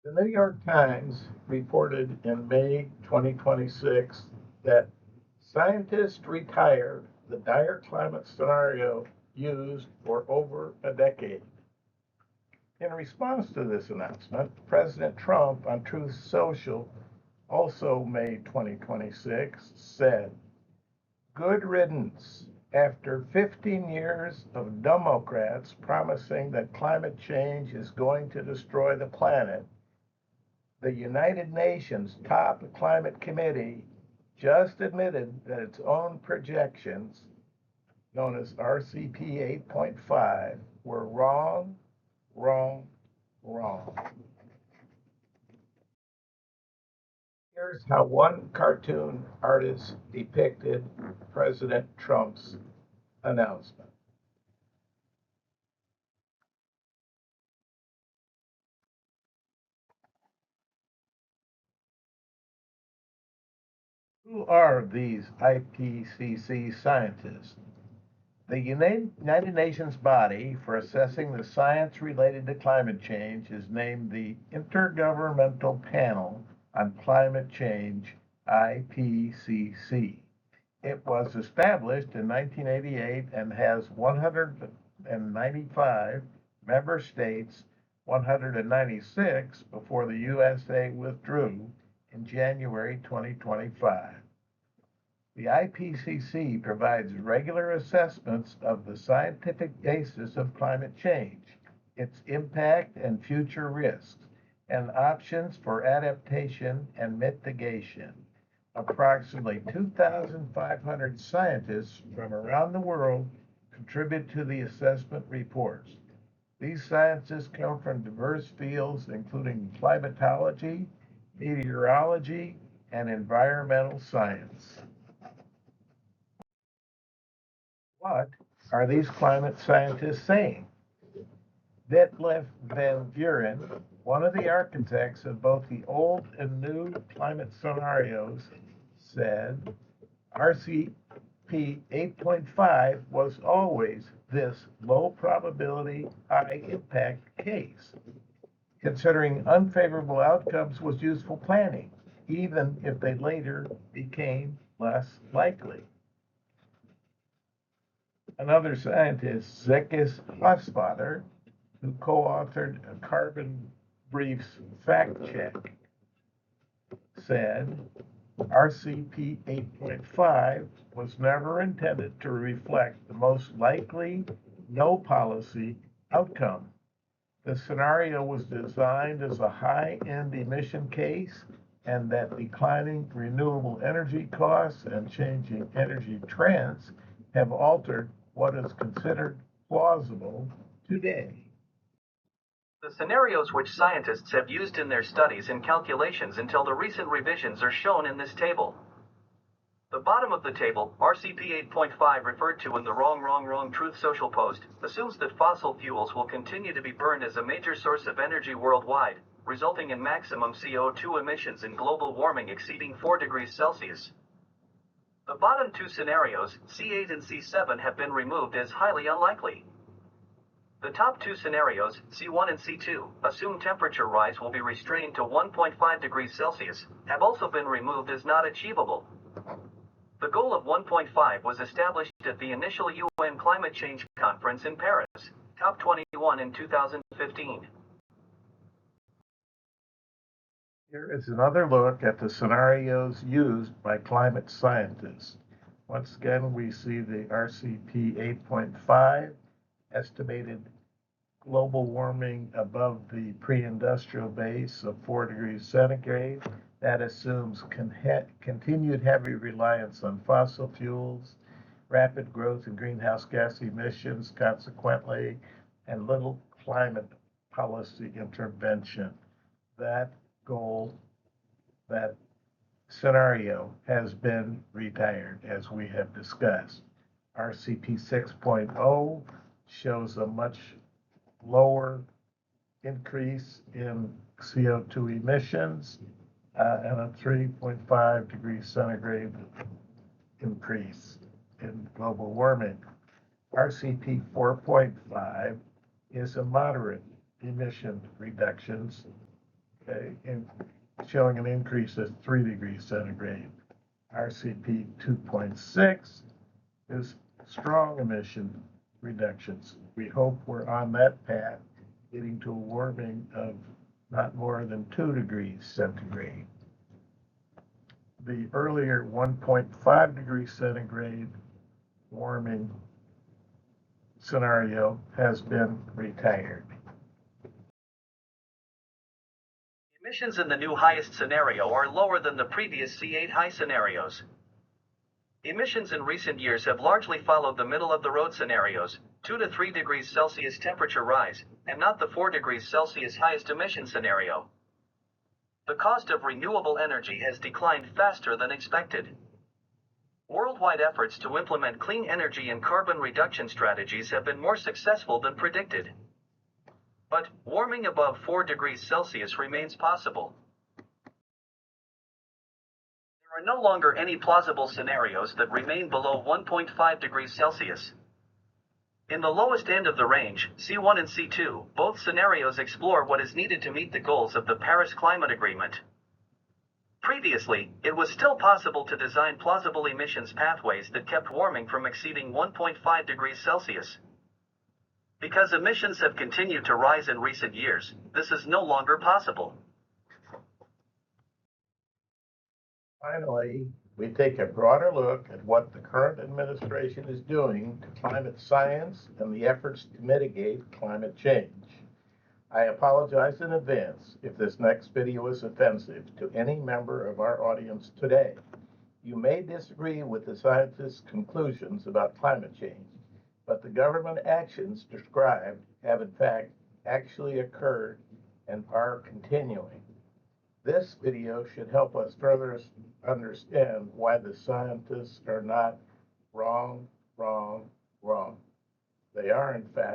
The New York Times reported in May 2026 that scientists retired the dire climate scenario used for over a decade. In response to this announcement, President Trump on Truth Social, also May 2026, said, "Good riddance. After 15 years of Democrats promising that climate change is going to destroy the planet, the United Nations top climate committee just admitted that its own projections, known as RCP 8.5, were wrong, wrong, wrong." Here's how one cartoon artist depicted President Trump's announcement. Who are these IPCC scientists? The United Nations body for assessing the science related to climate change is named the Intergovernmental Panel on Climate Change, IPCC. It was established in 1988 and has 195 member states, 196 before the USA withdrew in January 2025. The IPCC provides regular assessments of the scientific basis of climate change, its impact and future risks, and options for adaptation and mitigation. Approximately 2,500 scientists from around the world contribute to the assessment reports. These scientists come from diverse fields, including climatology, meteorology, and environmental science. What are these climate scientists saying? Detlef Van Vuren, one of the architects of both the old and new climate scenarios, said RCP 8.5 was always this low probability, high impact case. Considering unfavorable outcomes was useful planning, even if they later became less likely. Another scientist, Zekis Hosfather, who co-authored a Carbon Briefs fact check, said RCP 8.5 was never intended to reflect the most likely no policy outcome. The scenario was designed as a high-end emission case, and that declining renewable energy costs and changing energy trends have altered what is considered plausible today. The scenarios which scientists have used in their studies and calculations until the recent revisions are shown in this table. The bottom of the table, RCP 8.5 referred to in the wrong Truth Social post, assumes that fossil fuels will continue to be burned as a major source of energy worldwide, resulting in maximum CO2 emissions and global warming exceeding 4 degrees Celsius. The bottom two scenarios, C8 and C7, have been removed as highly unlikely. The top two scenarios, C1 and C2, assume temperature rise will be restrained to 1.5 degrees Celsius, have also been removed as not achievable. The goal of 1.5 was established at the initial UN Climate Change Conference in Paris, COP21 in 2015. Here is another look at the scenarios used by climate scientists. Once again, we see the RCP 8.5, estimated global warming above the pre-industrial base of 4 degrees centigrade. That assumes continued heavy reliance on fossil fuels, rapid growth in greenhouse gas emissions, consequently, and little climate policy intervention. That goal, that scenario has been retired, as we have discussed. RCP 6.0 shows a much lower increase in CO2 emissions and a 3.5 degrees centigrade increase in global warming. RCP 4.5 is a moderate emission reductions showing an increase of 3 degrees centigrade. RCP 2.6 is strong emission reductions. We hope we're on that path, getting to a warming of not more than 2 degrees centigrade. The earlier 1.5 degrees centigrade warming scenario has been retired. Emissions in the new highest scenario are lower than the previous C8 high scenarios. Emissions in recent years have largely followed the middle-of-the-road scenarios, 2 to 3 degrees Celsius temperature rise, and not the 4 degrees Celsius highest emission scenario. The cost of renewable energy has declined faster than expected. Worldwide efforts to implement clean energy and carbon reduction strategies have been more successful than predicted. But warming above 4 degrees Celsius remains possible. There are no longer any plausible scenarios that remain below 1.5 degrees Celsius. In the lowest end of the range, C1 and C2, both scenarios explore what is needed to meet the goals of the Paris Climate Agreement. Previously, it was still possible to design plausible emissions pathways that kept warming from exceeding 1.5 degrees Celsius. Because emissions have continued to rise in recent years, this is no longer possible. Finally, we take a broader look at what the current administration is doing to climate science and the efforts to mitigate climate change. I apologize in advance if this next video is offensive to any member of our audience today. You may disagree with the scientists' conclusions about climate change, but the government actions described have in fact actually occurred and are continuing. This video should help us further understand why the scientists are not wrong. They are in fact